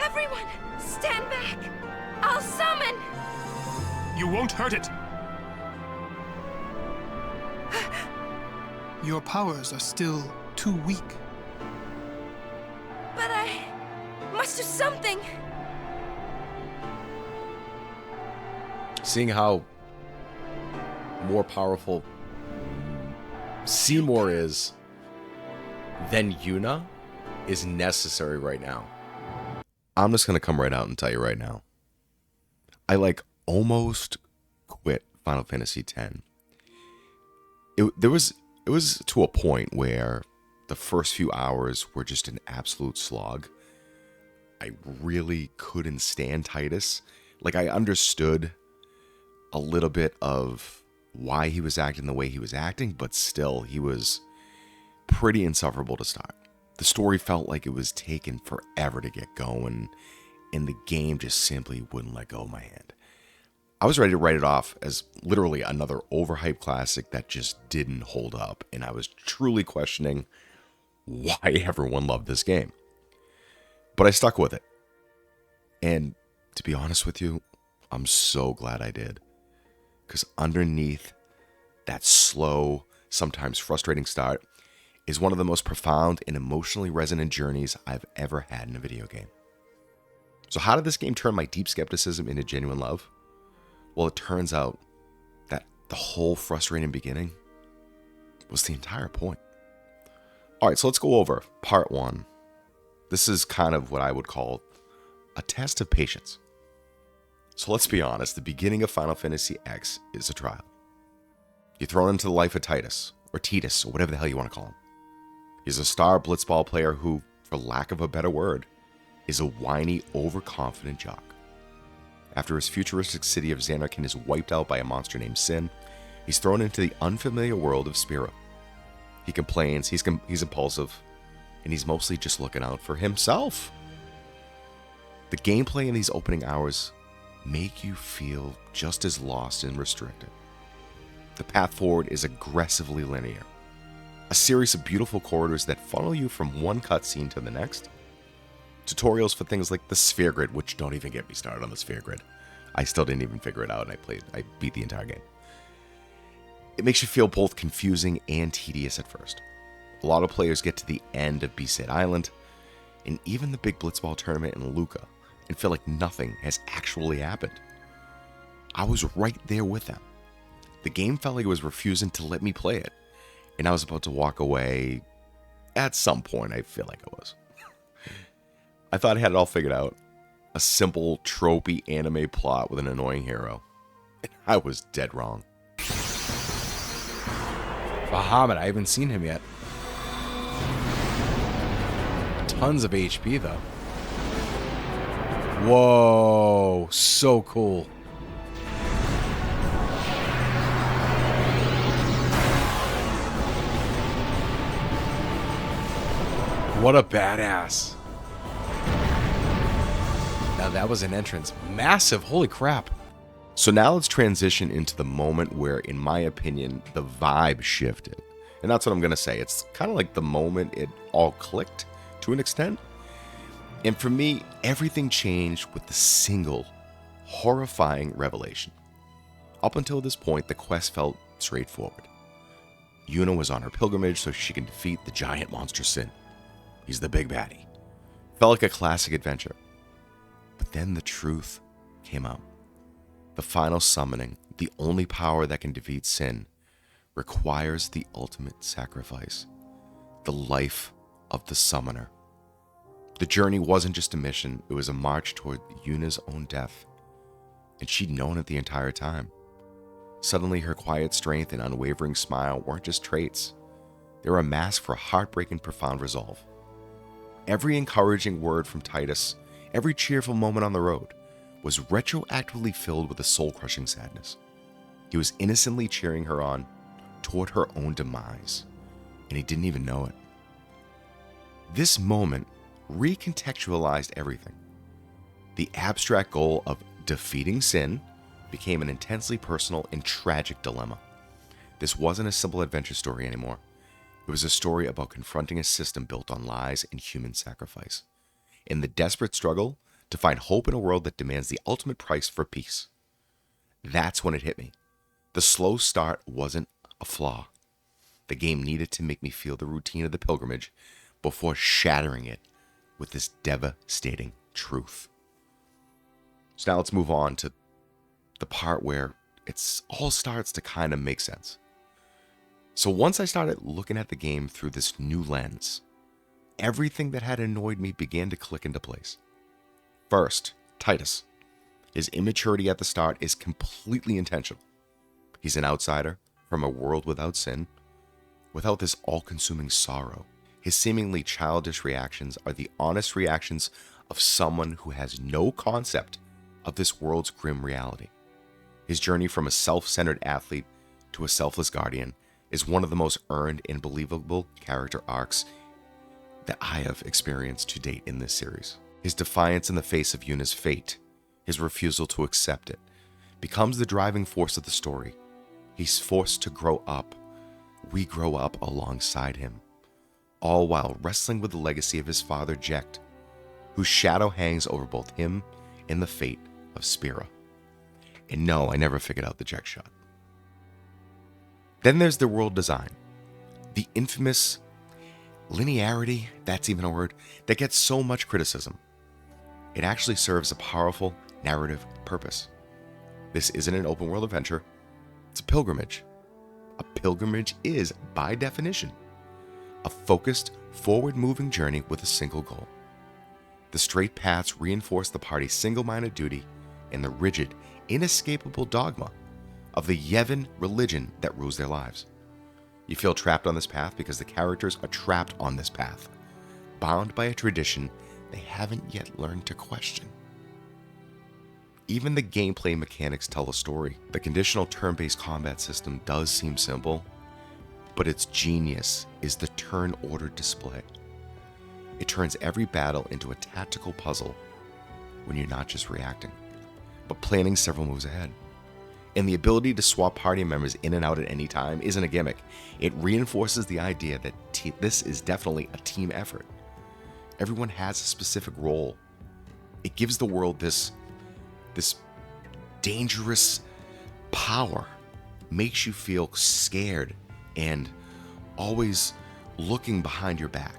Everyone, stand back! I'll summon! You won't hurt it! Your powers are still too weak. But I must do something! Seeing how more powerful Seymour is than Yuna is necessary right now. I'm just going to come right out and tell you right now. I almost quit Final Fantasy X. It was to a point where the first few hours were just an absolute slog. I really couldn't stand Titus. I understood a little bit of why he was acting the way he was acting, but still, he was pretty insufferable to start. The story felt like it was taking forever to get going, and the game just simply wouldn't let go of my hand. I was ready to write it off as literally another overhyped classic that just didn't hold up, and I was truly questioning why everyone loved this game. But I stuck with it. And to be honest with you, I'm so glad I did. Because underneath that slow, sometimes frustrating start is one of the most profound and emotionally resonant journeys I've ever had in a video game. So how did this game turn my deep skepticism into genuine love? Well, it turns out that the whole frustrating beginning was the entire point. Alright, so let's go over part 1. This is kind of what I would call a test of patience. So let's be honest, the beginning of Final Fantasy X is a trial. You're thrown into the life of Titus, or Titus, or whatever the hell you want to call him. He's a star blitzball player who, for lack of a better word, is a whiny, overconfident jock. After his futuristic city of Xanarkand is wiped out by a monster named Sin, he's thrown into the unfamiliar world of Spira. He complains, he's impulsive, and he's mostly just looking out for himself. The gameplay in these opening hours make you feel just as lost and restricted. The path forward is aggressively linear. A series of beautiful corridors that funnel you from one cutscene to the next. Tutorials for things like the sphere grid, which don't even get me started on the sphere grid. I still didn't even figure it out, and I beat the entire game. It makes you feel both confusing and tedious at first. A lot of players get to the end of Beast Island, and even the big blitzball tournament in Luca, and feel like nothing has actually happened. I was right there with them. The game felt like it was refusing to let me play it, and I was about to walk away. At some point, I feel like I was. I thought I had it all figured out. A simple, tropey anime plot with an annoying hero. And I was dead wrong. Bahamut, I haven't seen him yet. Tons of HP, though. Whoa, so cool. What a badass. Now that was an entrance. Massive, holy crap. So now let's transition into the moment where, in my opinion, the vibe shifted. And that's what I'm going to say. It's kind of like the moment it all clicked to an extent. And for me, everything changed with the single, horrifying revelation. Up until this point, the quest felt straightforward. Yuna was on her pilgrimage so she can defeat the giant monster Sin. He's the big baddie. Felt like a classic adventure. But then the truth came out. The final summoning, the only power that can defeat Sin, requires the ultimate sacrifice. The life of the summoner. The journey wasn't just a mission, it was a march toward Yuna's own death. And she'd known it the entire time. Suddenly, her quiet strength and unwavering smile weren't just traits. They were a mask for heartbreaking, profound resolve. Every encouraging word from Titus, every cheerful moment on the road, was retroactively filled with a soul-crushing sadness. He was innocently cheering her on toward her own demise, and he didn't even know it. This moment recontextualized everything. The abstract goal of defeating Sin became an intensely personal and tragic dilemma. This wasn't a simple adventure story anymore. It was a story about confronting a system built on lies and human sacrifice, and the desperate struggle to find hope in a world that demands the ultimate price for peace. That's when it hit me. The slow start wasn't a flaw. The game needed to make me feel the routine of the pilgrimage before shattering it with this devastating truth. So now let's move on to the part where it all starts to kind of make sense. So once I started looking at the game through this new lens, everything that had annoyed me began to click into place. First, Titus. His immaturity at the start is completely intentional. He's an outsider from a world without sin, without this all-consuming sorrow. His seemingly childish reactions are the honest reactions of someone who has no concept of this world's grim reality. His journey from a self-centered athlete to a selfless guardian is one of the most earned and believable character arcs that I have experienced to date in this series. His defiance in the face of Yuna's fate, his refusal to accept it, becomes the driving force of the story. He's forced to grow up. We grow up alongside him, all while wrestling with the legacy of his father, Jecht, whose shadow hangs over both him and the fate of Spira. And no, I never figured out the Jecht shot. Then there's the world design. The infamous linearity, that's even a word, that gets so much criticism. It actually serves a powerful narrative purpose. This isn't an open world adventure, it's a pilgrimage. A pilgrimage is, by definition, a focused, forward-moving journey with a single goal. The straight paths reinforce the party's single-minded duty and the rigid, inescapable dogma of the Yevon religion that rules their lives. You feel trapped on this path because the characters are trapped on this path, bound by a tradition they haven't yet learned to question. Even the gameplay mechanics tell a story. The conditional turn-based combat system does seem simple, but its genius is the turn order display. It turns every battle into a tactical puzzle when you're not just reacting, but planning several moves ahead. And the ability to swap party members in and out at any time isn't a gimmick. It reinforces the idea that this is definitely a team effort. Everyone has a specific role. It gives the world this dangerous power, makes you feel scared and always looking behind your back.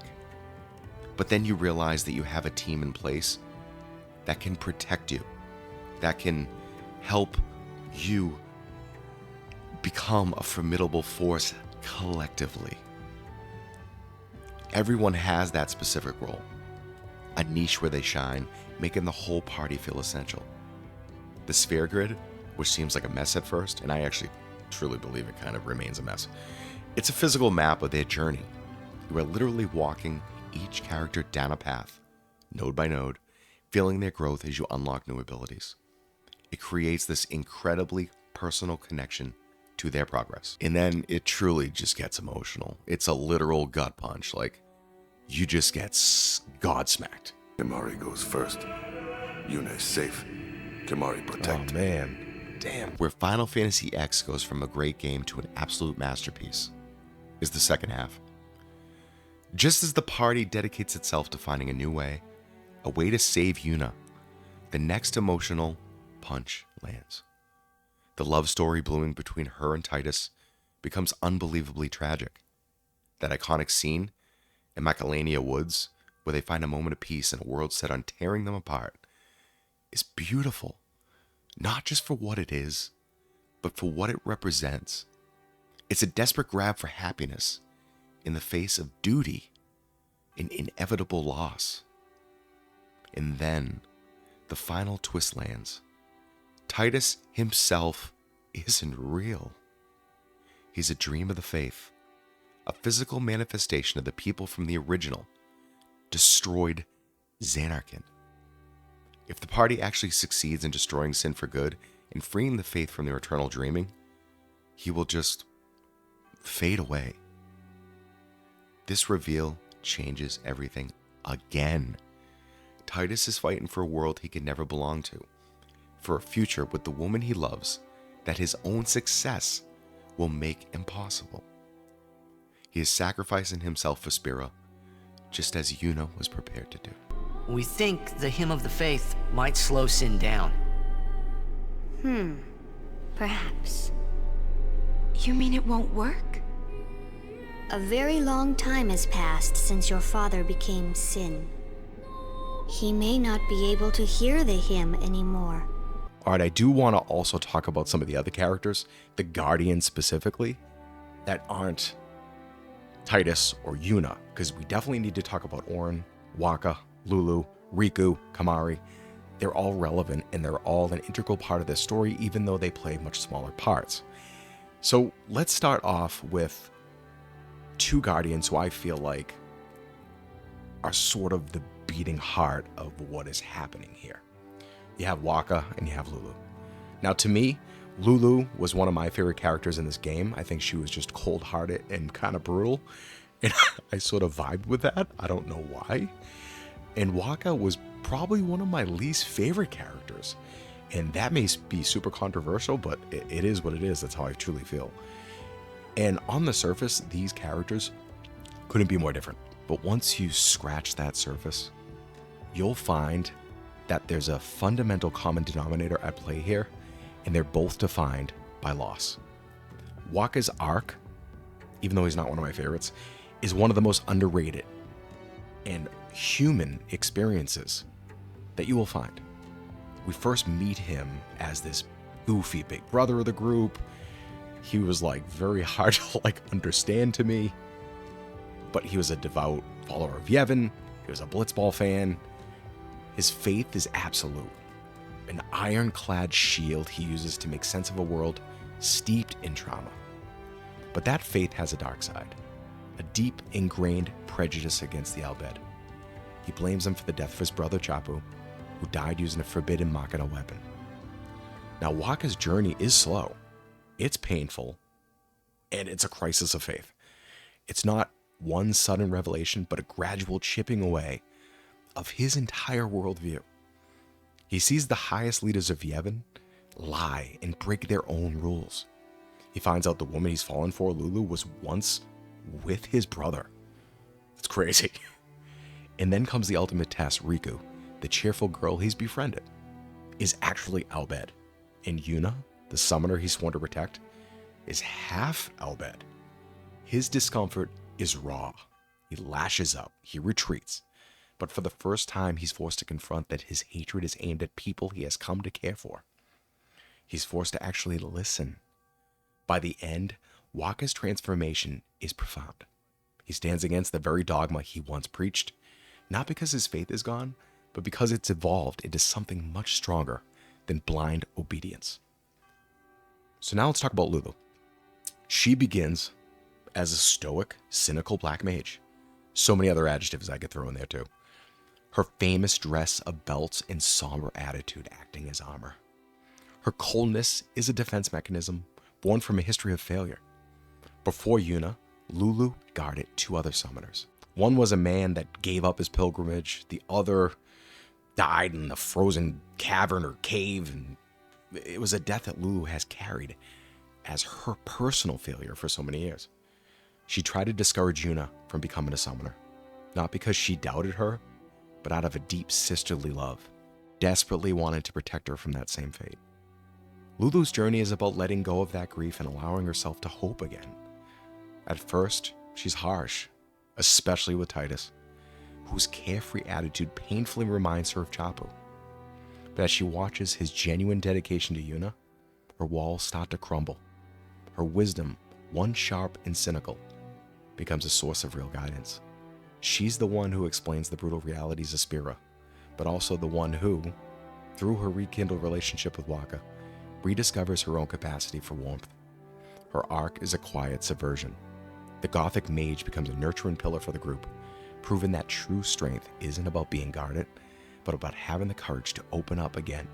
But then you realize that you have a team in place that can protect you, that can help you become a formidable force collectively. Everyone has that specific role, a niche where they shine, making the whole party feel essential. The sphere grid, which seems like a mess at first, and I actually truly believe it kind of remains a mess, it's a physical map of their journey. You are literally walking each character down a path, node by node, feeling their growth as you unlock new abilities. It creates this incredibly personal connection to their progress. And then it truly just gets emotional. It's a literal gut punch. Like, you just get godsmacked. Temari goes first. Yuna is safe. Temari protect. Oh man, damn. Where Final Fantasy X goes from a great game to an absolute masterpiece is the second half. Just as the party dedicates itself to finding a new way, a way to save Yuna, the next emotional punch lands. The love story blooming between her and Titus becomes unbelievably tragic. That iconic scene in Macalania Woods, where they find a moment of peace in a world set on tearing them apart, is beautiful, not just for what it is, but for what it represents. It's a desperate grab for happiness in the face of duty and inevitable loss. And then the final twist lands. Titus himself isn't real. He's a dream of the faith, a physical manifestation of the people from the original, destroyed Xanarkand. If the party actually succeeds in destroying sin for good and freeing the faith from their eternal dreaming, he will just fade away. This reveal changes everything again. Titus is fighting for a world he can never belong to, for a future with the woman he loves that his own success will make impossible. He is sacrificing himself for Spira, just as Yuna was prepared to do. We think the Hymn of the Faith might slow Sin down. Perhaps. You mean it won't work? A very long time has passed since your father became Sin. He may not be able to hear the hymn anymore. Alright, I do want to also talk about some of the other characters, the Guardians specifically, that aren't Titus or Yuna, because we definitely need to talk about Orin, Waka, Lulu, Riku, Kamari. They're all relevant and they're all an integral part of this story, even though they play much smaller parts. So let's start off with two Guardians who I feel like are sort of the beating heart of what is happening here. You have Waka and you have Lulu. Now, to me, Lulu was one of my favorite characters in this game. I think she was just cold-hearted and kind of brutal, and I sort of vibed with that. I don't know why. And Waka was probably one of my least favorite characters, and that may be super controversial, but it is what it is. That's how I truly feel. And on the surface, these characters couldn't be more different. But once you scratch that surface, you'll find that there's a fundamental common denominator at play here, and they're both defined by loss. Waka's arc, even though he's not one of my favorites, is one of the most underrated and human experiences that you will find. We first meet him as this goofy big brother of the group. He was like very hard to understand to me, but he was a devout follower of Yevon. He was a Blitzball fan. His faith is absolute. An ironclad shield he uses to make sense of a world steeped in trauma. But that faith has a dark side, a deep ingrained prejudice against the Al Bhed. He blames him for the death of his brother Chapu, who died using a forbidden Machina weapon. Now, Waka's journey is slow, it's painful, and it's a crisis of faith. It's not one sudden revelation, but a gradual chipping away of his entire worldview. He sees the highest leaders of Yevon lie and break their own rules. He finds out the woman he's fallen for, Lulu, was once with his brother. It's crazy. And then comes the ultimate test. Riku, the cheerful girl he's befriended, is actually Al Bhed. And Yuna, the summoner he's sworn to protect, is half Al Bhed. His discomfort is raw. He lashes up. He retreats. But for the first time, he's forced to confront that his hatred is aimed at people he has come to care for. He's forced to actually listen. By the end, Waka's transformation is profound. He stands against the very dogma he once preached, not because his faith is gone, but because it's evolved into something much stronger than blind obedience. So now let's talk about Lulu. She begins as a stoic, cynical black mage. So many other adjectives I could throw in there too. Her famous dress of belts and somber attitude acting as armor. Her coldness is a defense mechanism born from a history of failure. Before Yuna, Lulu guarded two other summoners. One was a man that gave up his pilgrimage. The other died in a frozen cavern or cave. And it was a death that Lulu has carried as her personal failure for so many years. She tried to discourage Yuna from becoming a summoner, not because she doubted her, but out of a deep sisterly love, desperately wanted to protect her from that same fate. Lulu's journey is about letting go of that grief and allowing herself to hope again. At first, she's harsh, especially with Titus, whose carefree attitude painfully reminds her of Chapu. But as she watches his genuine dedication to Yuna, her walls start to crumble. Her wisdom, once sharp and cynical, becomes a source of real guidance. She's the one who explains the brutal realities of Spira, but also the one who, through her rekindled relationship with Waka, rediscovers her own capacity for warmth. Her arc is a quiet subversion. The Gothic mage becomes a nurturing pillar for the group, proving that true strength isn't about being guarded, but about having the courage to open up again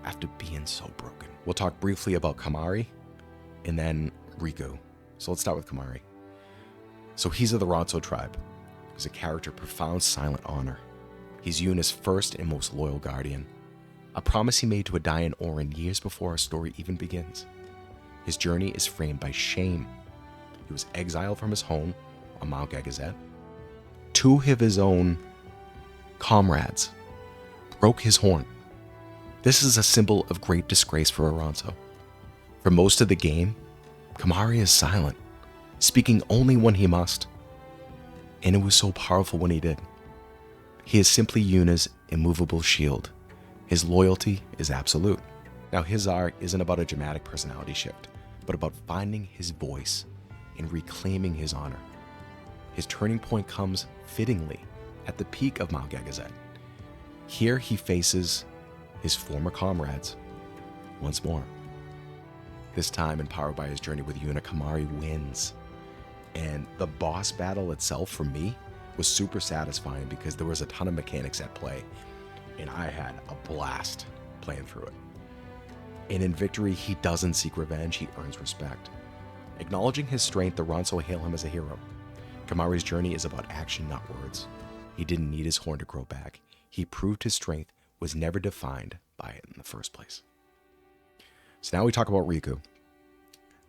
after being so broken. We'll talk briefly about Kamari and then Riku. So let's start with Kamari. So he's of the Ronso tribe. He's a character of profound silent honor. He's Yuna's first and most loyal guardian, a promise he made to Adai and Orin years before our story even begins. His journey is framed by shame. He was exiled from his home on Mount Gagazet. Two of his own comrades broke his horn. This is a symbol of great disgrace for Aranzo. For most of the game, Kimahri is silent, speaking only when he must. And it was so powerful when he did. He is simply Yuna's immovable shield. His loyalty is absolute. Now, his arc isn't about a dramatic personality shift, but about finding his voice and reclaiming his honor. His turning point comes fittingly at the peak of Mount Gagazet. Here he faces his former comrades once more. This time, empowered by his journey with Yuna, Kimahri wins. And the boss battle itself, for me, was super satisfying because there was a ton of mechanics at play, and I had a blast playing through it. And in victory, he doesn't seek revenge, he earns respect. Acknowledging his strength, the Ronso hail him as a hero. Kimahri's journey is about action, not words. He didn't need his horn to grow back. He proved his strength was never defined by it in the first place. So now we talk about Riku.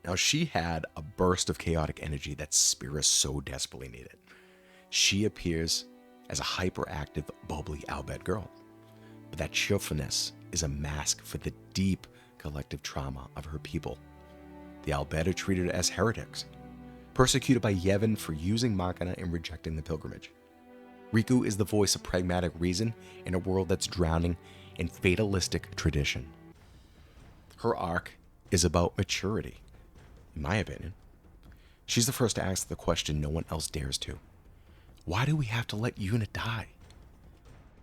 Now, she had a burst of chaotic energy that Spira so desperately needed. She appears as a hyperactive, bubbly Albed girl. But that cheerfulness is a mask for the deep collective trauma of her people. The Albed are treated as heretics, persecuted by Yevon for using Machina and rejecting the pilgrimage. Riku is the voice of pragmatic reason in a world that's drowning in fatalistic tradition. Her arc is about maturity, in my opinion. She's the first to ask the question no one else dares to. Why do we have to let Yuna die?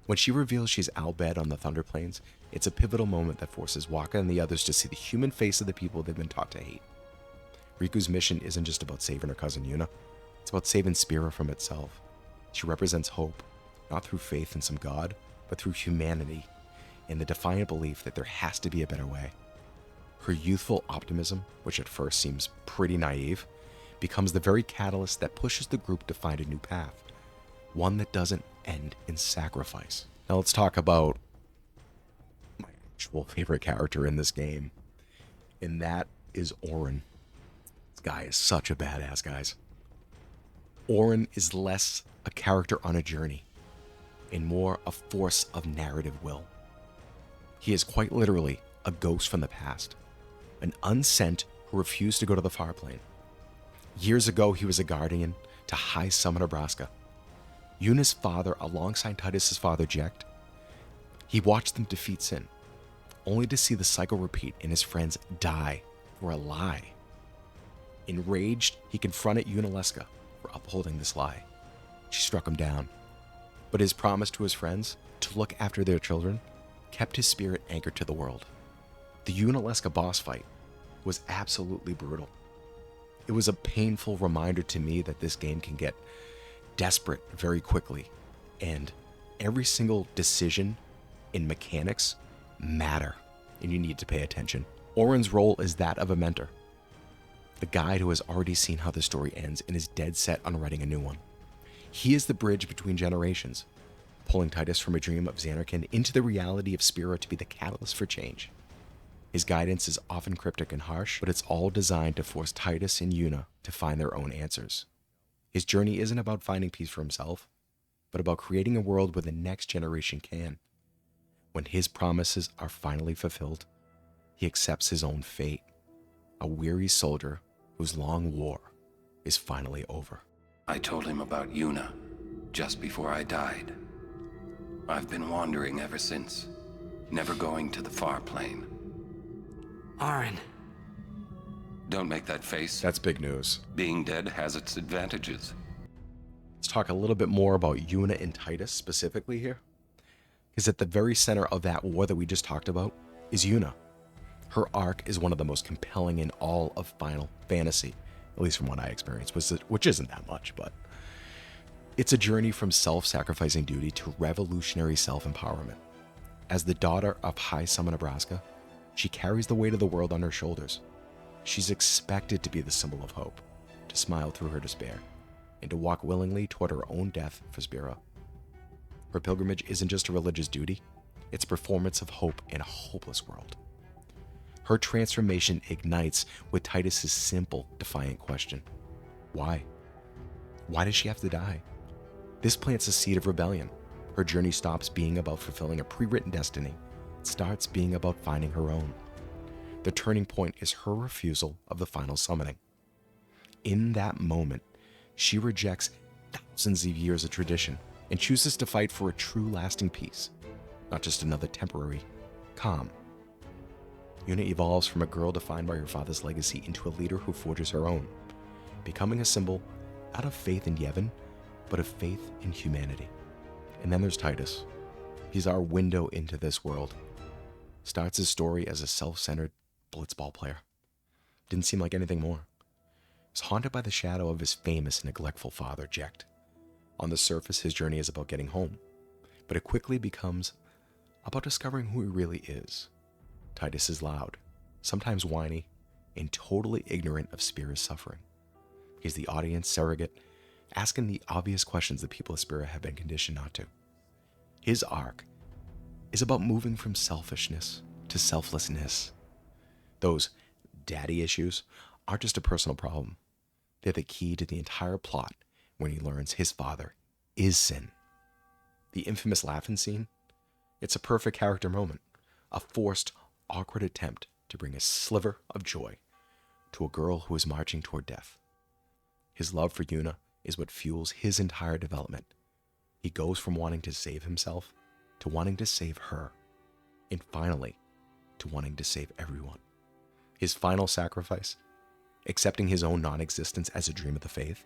When she reveals she's Albed on the Thunder Plains, it's a pivotal moment that forces Wakka and the others to see the human face of the people they've been taught to hate. Riku's mission isn't just about saving her cousin Yuna, it's about saving Spira from itself. She represents hope, not through faith in some god, but through humanity and the defiant belief that there has to be a better way. Her youthful optimism, which at first seems pretty naive, becomes the very catalyst that pushes the group to find a new path, one that doesn't end in sacrifice. Now let's talk about my actual favorite character in this game, and that is Auron. This guy is such a badass, guys. Auron is less a character on a journey and more a force of narrative will. He is quite literally a ghost from the past, an unsent who refused to go to the far plane. Years ago, he was a guardian to High Summoner Braska. Yuna's father, alongside Titus's father, Jecht, he watched them defeat Sin, only to see the cycle repeat and his friends die for a lie. Enraged, he confronted Yunalesca for upholding this lie. She struck him down, but his promise to his friends to look after their children kept his spirit anchored to the world. The Yunalesca boss fight was absolutely brutal. It was a painful reminder to me that this game can get desperate very quickly, and every single decision in mechanics matter, and you need to pay attention. Auron's role is that of a mentor, the guide who has already seen how the story ends and is dead set on writing a new one. He is the bridge between generations, pulling Titus from a dream of Xanarkand into the reality of Spira to be the catalyst for change. His guidance is often cryptic and harsh, but it's all designed to force Titus and Yuna to find their own answers. His journey isn't about finding peace for himself, but about creating a world where the next generation can. When his promises are finally fulfilled, he accepts his own fate, a weary soldier whose long war is finally over. I told him about Yuna just before I died. I've been wandering ever since, never going to the far plane. Auron. Don't make that face. That's big news. Being dead has its advantages. Let's talk a little bit more about Yuna and Titus specifically here. Because at the very center of that war that we just talked about is Yuna. Her arc is one of the most compelling in all of Final Fantasy, at least from what I experienced, which isn't that much, but it's a journey from self-sacrificing duty to revolutionary self-empowerment. As the daughter of High Summoner Braska, she carries the weight of the world on her shoulders. She's expected to be the symbol of hope, to smile through her despair, and to walk willingly toward her own death for Spira. Her pilgrimage isn't just a religious duty, it's a performance of hope in a hopeless world. Her transformation ignites with Titus's simple, defiant question. Why? Why does she have to die? This plants a seed of rebellion, Her journey stops being about fulfilling a pre-written destiny. It starts being about finding her own. The turning point is her refusal of the final summoning. In that moment, she rejects thousands of years of tradition and chooses to fight for a true lasting peace, not just another temporary calm. Yuna evolves from a girl defined by her father's legacy into a leader who forges her own, becoming a symbol not of faith in Yevon, but of faith in humanity. And then there's Titus. He's our window into this world. Starts his story as a self-centered blitzball player. Didn't seem like anything more. He's haunted by the shadow of his famous and neglectful father, Jecht. On the surface, his journey is about getting home, but it quickly becomes about discovering who he really is. Titus is loud, sometimes whiny, and totally ignorant of Spira's suffering. He's the audience surrogate, asking the obvious questions the people of Spira have been conditioned not to. His arc is about moving from selfishness to selflessness. Those daddy issues aren't just a personal problem. They're the key to the entire plot when he learns his father is Sin. The infamous laughing scene, it's a perfect character moment, a forced, awkward attempt to bring a sliver of joy to a girl who is marching toward death. His love for Yuna is what fuels his entire development. He goes from wanting to save himself to wanting to save her, and finally, to wanting to save everyone. His final sacrifice, accepting his own non-existence as a dream of the faith,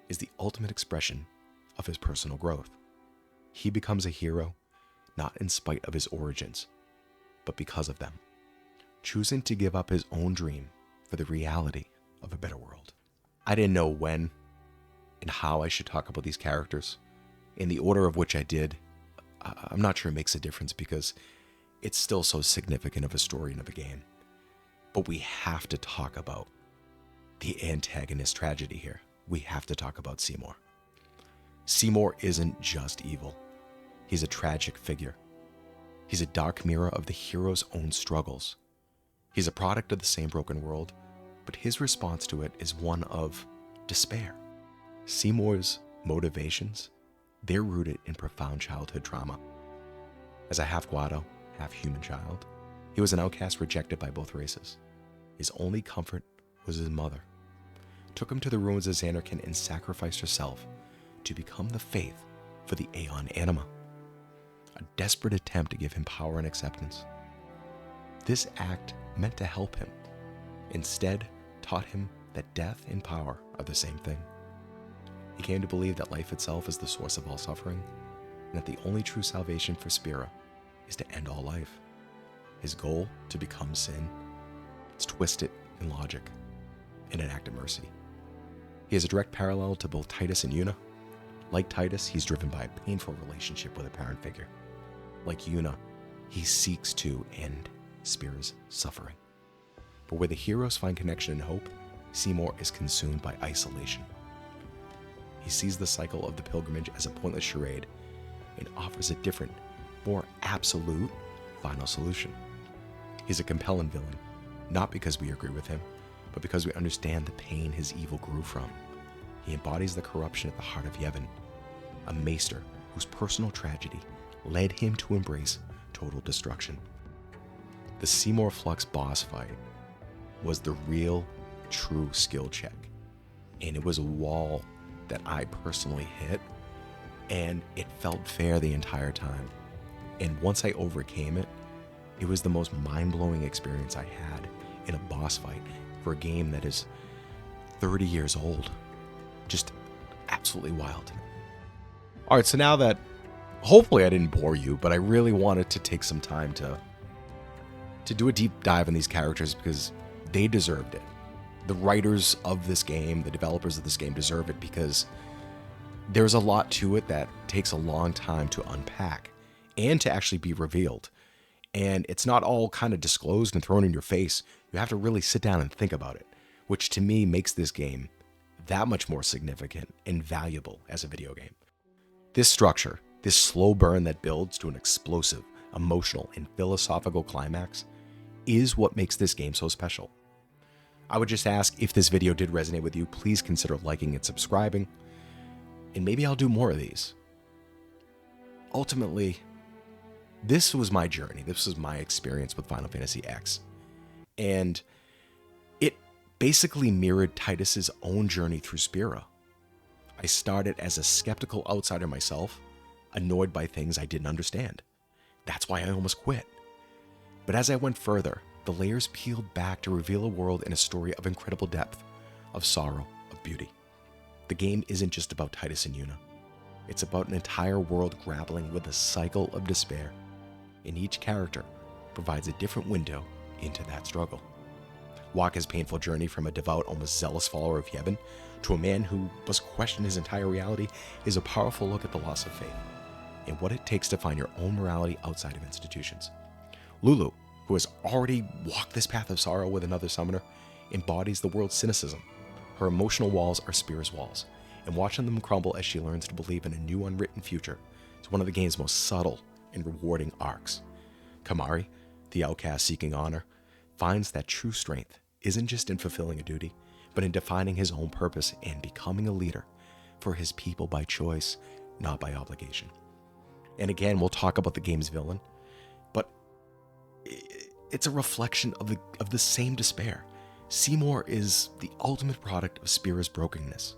is the ultimate expression of his personal growth. He becomes a hero, not in spite of his origins, but because of them, choosing to give up his own dream for the reality of a better world. I didn't know when and how I should talk about these characters. In the order of which I did, I'm not sure it makes a difference because it's still so significant of a story and of a game. But we have to talk about the antagonist tragedy here. We have to talk about Seymour. Seymour isn't just evil. He's a tragic figure. He's a dark mirror of the hero's own struggles. He's a product of the same broken world, but his response to it is one of despair. Seymour's motivations, they're rooted in profound childhood trauma. As a half Guado, half human child, he was an outcast rejected by both races. His only comfort was his mother. Took him to the ruins of Xanarkand and sacrificed herself to become the faith for the Aeon Anima. A desperate attempt to give him power and acceptance. This act meant to help him. Instead, taught him that death and power are the same thing. He came to believe that life itself is the source of all suffering, and that the only true salvation for Spira is to end all life. His goal, to become Sin, is twisted in logic, in an act of mercy. He has a direct parallel to both Titus and Yuna. Like Titus, he's driven by a painful relationship with a parent figure. Like Yuna, he seeks to end Spira's suffering. But where the heroes find connection and hope, Seymour is consumed by isolation. He sees the cycle of the pilgrimage as a pointless charade and offers a different, more absolute final solution. He's a compelling villain, not because we agree with him, but because we understand the pain his evil grew from. He embodies the corruption at the heart of Yevon, a maester whose personal tragedy led him to embrace total destruction. The Seymour Flux boss fight was the real, true skill check, and it was a wall that I personally hit, and it felt fair the entire time. And once I overcame it, it was the most mind-blowing experience I had in a boss fight for a game that is 30 years old. Just absolutely wild. All right, so now that hopefully I didn't bore you, but I really wanted to take some time to do a deep dive on these characters because they deserved it. The writers of this game, the developers of this game deserve it because there's a lot to it that takes a long time to unpack and to actually be revealed. And it's not all kind of disclosed and thrown in your face. You have to really sit down and think about it, which to me makes this game that much more significant and valuable as a video game. This structure, this slow burn that builds to an explosive, emotional, and philosophical climax is what makes this game so special. I would just ask, if this video did resonate with you, please consider liking and subscribing, and maybe I'll do more of these. ultimately, this was my journey. This was my experience with Final Fantasy X. And it basically mirrored Titus's own journey through Spira. I started as a skeptical outsider myself, annoyed by things I didn't understand. That's why I almost quit. But as I went further, the layers peeled back to reveal a world and a story of incredible depth, of sorrow, of beauty. The game isn't just about Titus and Yuna. It's about an entire world grappling with a cycle of despair, and each character provides a different window into that struggle. Wakka's painful journey from a devout, almost zealous follower of Yevon to a man who must question his entire reality is a powerful look at the loss of faith and what it takes to find your own morality outside of institutions. Lulu, who has already walked this path of sorrow with another summoner, embodies the world's cynicism. Her emotional walls are Spira's walls, and watching them crumble as she learns to believe in a new unwritten future is one of the game's most subtle and rewarding arcs. Kamari, the outcast seeking honor, finds that true strength isn't just in fulfilling a duty, but in defining his own purpose and becoming a leader for his people by choice, not by obligation. And again, we'll talk about the game's villain, but it's a reflection of the same despair. Seymour is the ultimate product of Spira's brokenness.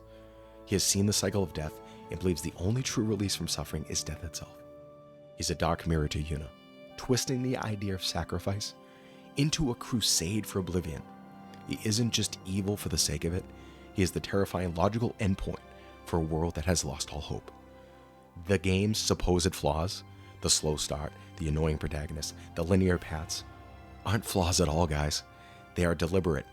He has seen the cycle of death and believes the only true release from suffering is death itself. He's a dark mirror to Yuna, twisting the idea of sacrifice into a crusade for oblivion. He isn't just evil for the sake of it, he is the terrifying logical endpoint for a world that has lost all hope. The game's supposed flaws, the slow start, the annoying protagonist, the linear paths, aren't flaws at all, guys. They are deliberate,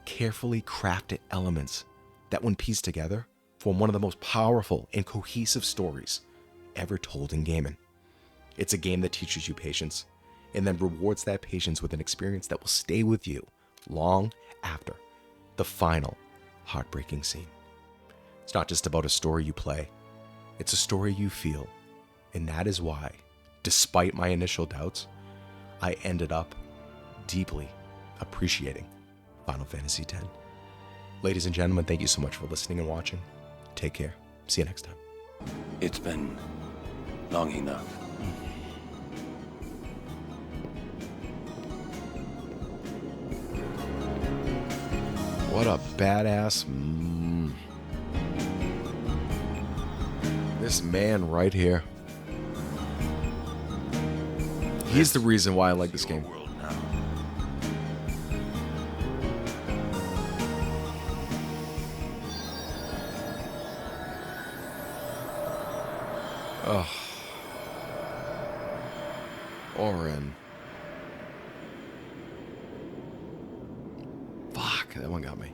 carefully crafted elements that, when pieced together, form one of the most powerful and cohesive stories ever told in gaming. It's a game that teaches you patience, and then rewards that patience with an experience that will stay with you long after the final heartbreaking scene. It's not just about a story you play, it's a story you feel, and that is why, despite my initial doubts, I ended up deeply appreciating Final Fantasy X. Ladies and gentlemen, thank you so much for listening and watching. Take care. See you next time. It's been long enough. What a badass. This man right here. He's the reason why I like this game. World now. Ugh. Orin. Fuck, that one got me.